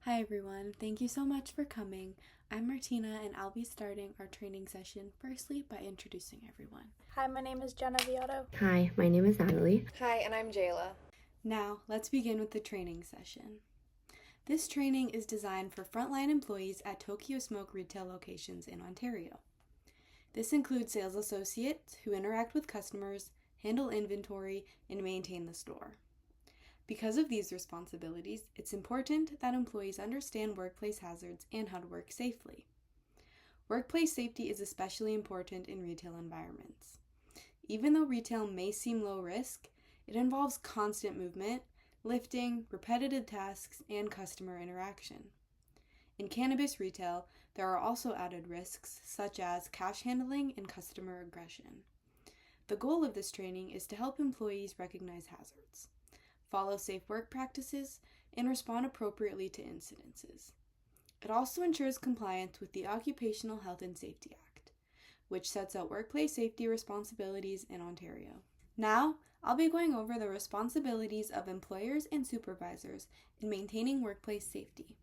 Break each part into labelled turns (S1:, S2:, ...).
S1: Hi everyone, thank you so much for coming. I'm Martina and I'll be starting our training session firstly by introducing everyone.
S2: Hi, my name is Jenna Viotto.
S3: Hi, my name is Natalie.
S4: Hi, and I'm Jayla.
S1: Now, let's begin with the training session. This training is designed for frontline employees at Tokyo Smoke retail locations in Ontario. This includes sales associates who interact with customers, handle inventory, and maintain the store. Because of these responsibilities, it's important that employees understand workplace hazards and how to work safely. Workplace safety is especially important in retail environments. Even though retail may seem low risk, it involves constant movement, lifting, repetitive tasks, and customer interaction. In cannabis retail, there are also added risks such as cash handling and customer aggression. The goal of this training is to help employees recognize hazards, follow safe work practices, and respond appropriately to incidences. It also ensures compliance with the Occupational Health and Safety Act, which sets out workplace safety responsibilities in Ontario. Now, I'll be going over the responsibilities of employers and supervisors in maintaining workplace safety.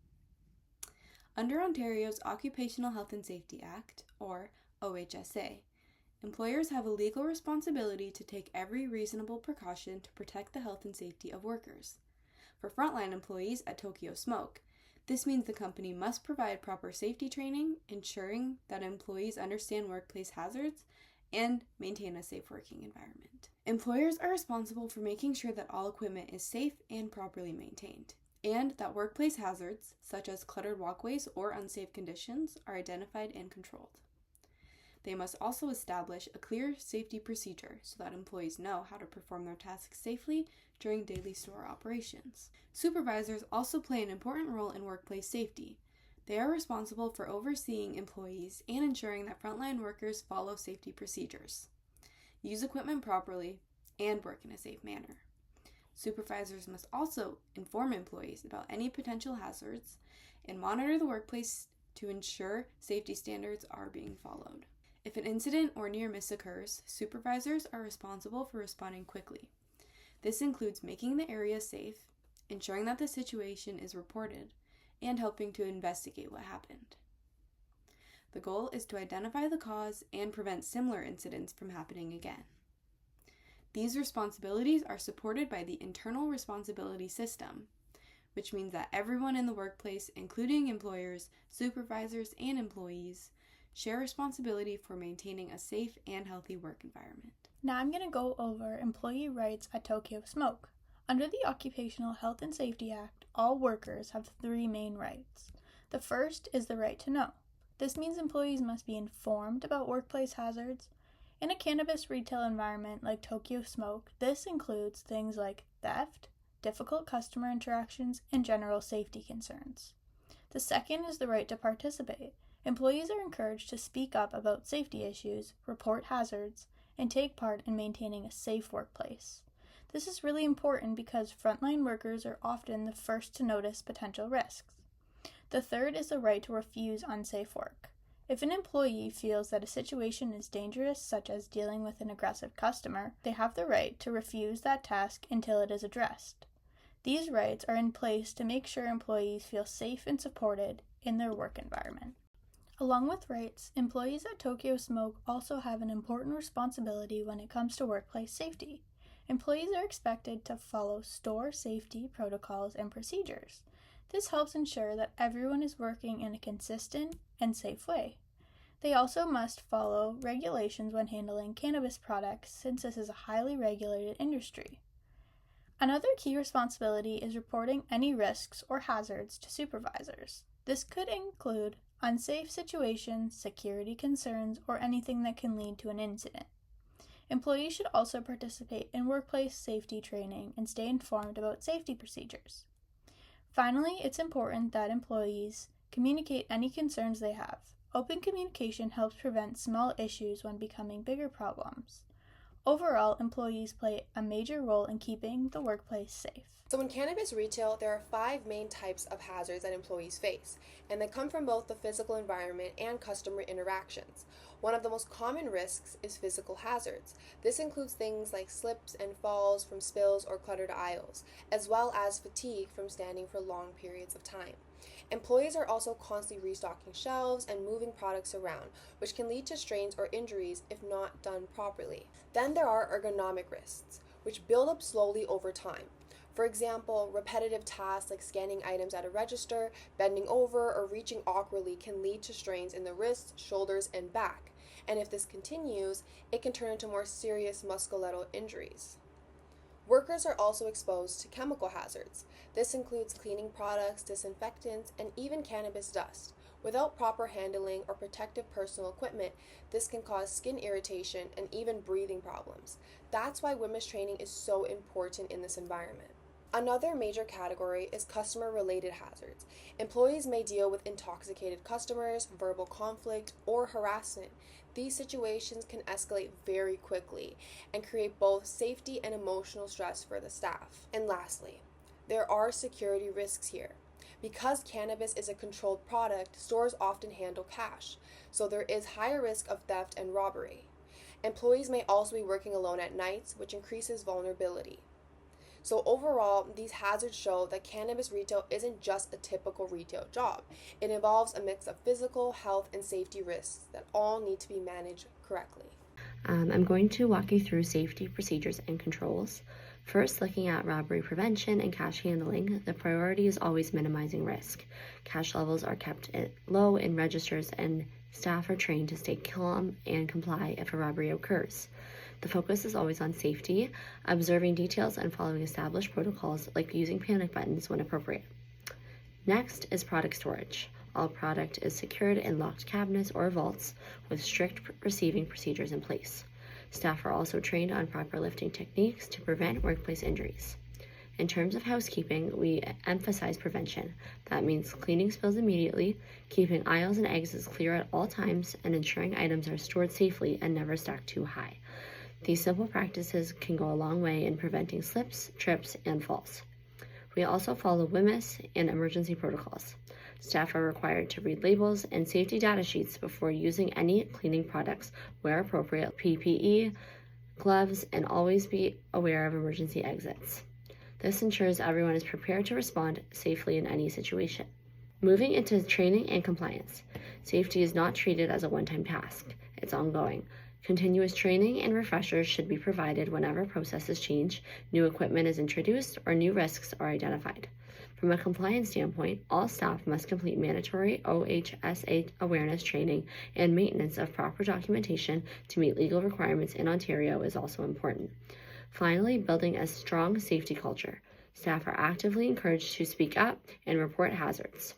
S1: Under Ontario's Occupational Health and Safety Act, or OHSA, employers have a legal responsibility to take every reasonable precaution to protect the health and safety of workers. For frontline employees at Tokyo Smoke, this means the company must provide proper safety training, ensuring that employees understand workplace hazards and maintain a safe working environment. Employers are responsible for making sure that all equipment is safe and properly maintained, and that workplace hazards, such as cluttered walkways or unsafe conditions, are identified and controlled. They must also establish a clear safety procedure so that employees know how to perform their tasks safely during daily store operations. Supervisors also play an important role in workplace safety. They are responsible for overseeing employees and ensuring that frontline workers follow safety procedures, use equipment properly, and work in a safe manner. Supervisors must also inform employees about any potential hazards and monitor the workplace to ensure safety standards are being followed. If an incident or near miss occurs, supervisors are responsible for responding quickly. This includes making the area safe, ensuring that the situation is reported, and helping to investigate what happened. The goal is to identify the cause and prevent similar incidents from happening again. These responsibilities are supported by the Internal Responsibility System, which means that everyone in the workplace, including employers, supervisors, and employees, share responsibility for maintaining a safe and healthy work environment.
S2: Now I'm going to go over employee rights at Tokyo Smoke. Under the Occupational Health and Safety Act, all workers have three main rights. The first is the right to know. This means employees must be informed about workplace hazards. In a cannabis retail environment like Tokyo Smoke, this includes things like theft, difficult customer interactions, and general safety concerns. The second is the right to participate. Employees are encouraged to speak up about safety issues, report hazards, and take part in maintaining a safe workplace. This is really important because frontline workers are often the first to notice potential risks. The third is the right to refuse unsafe work. If an employee feels that a situation is dangerous, such as dealing with an aggressive customer, they have the right to refuse that task until it is addressed. These rights are in place to make sure employees feel safe and supported in their work environment. Along with rights, employees at Tokyo Smoke also have an important responsibility when it comes to workplace safety. Employees are expected to follow store safety protocols and procedures. This helps ensure that everyone is working in a consistent and safe way. They also must follow regulations when handling cannabis products, since this is a highly regulated industry. Another key responsibility is reporting any risks or hazards to supervisors. This could include unsafe situations, security concerns, or anything that can lead to an incident. Employees should also participate in workplace safety training and stay informed about safety procedures. Finally, it's important that employees communicate any concerns they have. Open communication helps prevent small issues when becoming bigger problems. Overall, employees play a major role in keeping the workplace safe.
S3: So in cannabis retail, there are 5 main types of hazards that employees face, and they come from both the physical environment and customer interactions. One of the most common risks is physical hazards. This includes things like slips and falls from spills or cluttered aisles, as well as fatigue from standing for long periods of time. Employees are also constantly restocking shelves and moving products around, which can lead to strains or injuries if not done properly. Then there are ergonomic risks, which build up slowly over time. For example, repetitive tasks like scanning items at a register, bending over, or reaching awkwardly can lead to strains in the wrists, shoulders, and back. And if this continues, it can turn into more serious musculoskeletal injuries. Workers are also exposed to chemical hazards. This includes cleaning products, disinfectants, and even cannabis dust. Without proper handling or protective personal equipment, this can cause skin irritation and even breathing problems. That's why women's training is so important in this environment. Another major category is customer-related hazards. Employees may deal with intoxicated customers, verbal conflict, or harassment. These situations can escalate very quickly and create both safety and emotional stress for the staff. And lastly, there are security risks here. Because cannabis is a controlled product, stores often handle cash, so there is higher risk of theft and robbery. Employees may also be working alone at nights, which increases vulnerability. So overall, these hazards show that cannabis retail isn't just a typical retail job. It involves a mix of physical, health, and safety risks that all need to be managed correctly.
S4: I'm going to walk you through safety procedures and controls. First, looking at robbery prevention and cash handling, the priority is always minimizing risk. Cash levels are kept low in registers and staff are trained to stay calm and comply if a robbery occurs. The focus is always on safety, observing details and following established protocols like using panic buttons when appropriate. Next is product storage. All product is secured in locked cabinets or vaults with strict receiving procedures in place. Staff are also trained on proper lifting techniques to prevent workplace injuries. In terms of housekeeping, we emphasize prevention. That means cleaning spills immediately, keeping aisles and exits clear at all times, and ensuring items are stored safely and never stacked too high. These simple practices can go a long way in preventing slips, trips, and falls. We also follow WMIS and emergency protocols. Staff are required to read labels and safety data sheets before using any cleaning products where appropriate, PPE, gloves, and always be aware of emergency exits. This ensures everyone is prepared to respond safely in any situation. Moving into training and compliance. Safety is not treated as a one-time task. It's ongoing. Continuous training and refreshers should be provided whenever processes change, new equipment is introduced, or new risks are identified. From a compliance standpoint, all staff must complete mandatory OHSA awareness training, and maintenance of proper documentation to meet legal requirements in Ontario is also important. Finally, building a strong safety culture. Staff are actively encouraged to speak up and report hazards.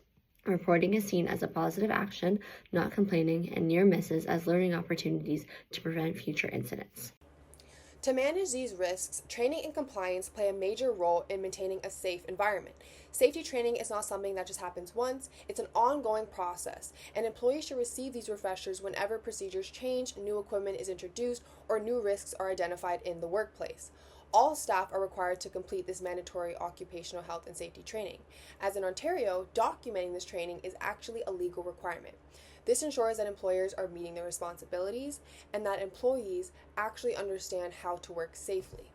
S4: Reporting is seen as a positive action, not complaining, and near misses as learning opportunities to prevent future incidents.
S3: To manage these risks, training and compliance play a major role in maintaining a safe environment. Safety training is not something that just happens once, it's an ongoing process, and employees should receive these refreshers whenever procedures change, new equipment is introduced, or new risks are identified in the workplace. All staff are required to complete this mandatory occupational health and safety training. As in Ontario, documenting this training is actually a legal requirement. This ensures that employers are meeting their responsibilities and that employees actually understand how to work safely.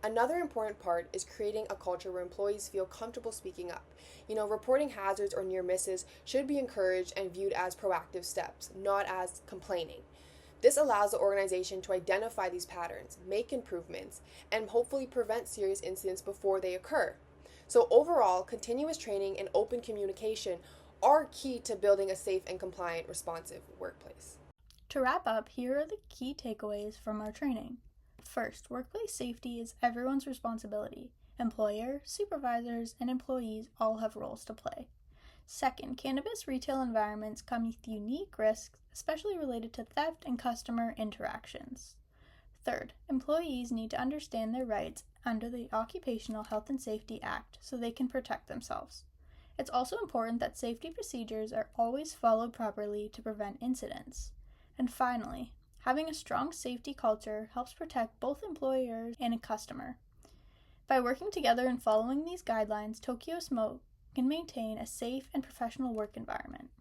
S3: Another important part is creating a culture where employees feel comfortable speaking up. Reporting hazards or near misses should be encouraged and viewed as proactive steps, not as complaining. This allows the organization to identify these patterns, make improvements, and hopefully prevent serious incidents before they occur. So overall, continuous training and open communication are key to building a safe and compliant, responsive workplace.
S2: To wrap up, here are the key takeaways from our training. First, workplace safety is everyone's responsibility. Employer, supervisors, and employees all have roles to play. Second, cannabis retail environments come with unique risks, especially related to theft and customer interactions. Third, employees need to understand their rights under the Occupational Health and Safety Act so they can protect themselves. It's also important that safety procedures are always followed properly to prevent incidents. And finally, having a strong safety culture helps protect both employers and a customer. By working together and following these guidelines, Tokyo Smoke can maintain a safe and professional work environment.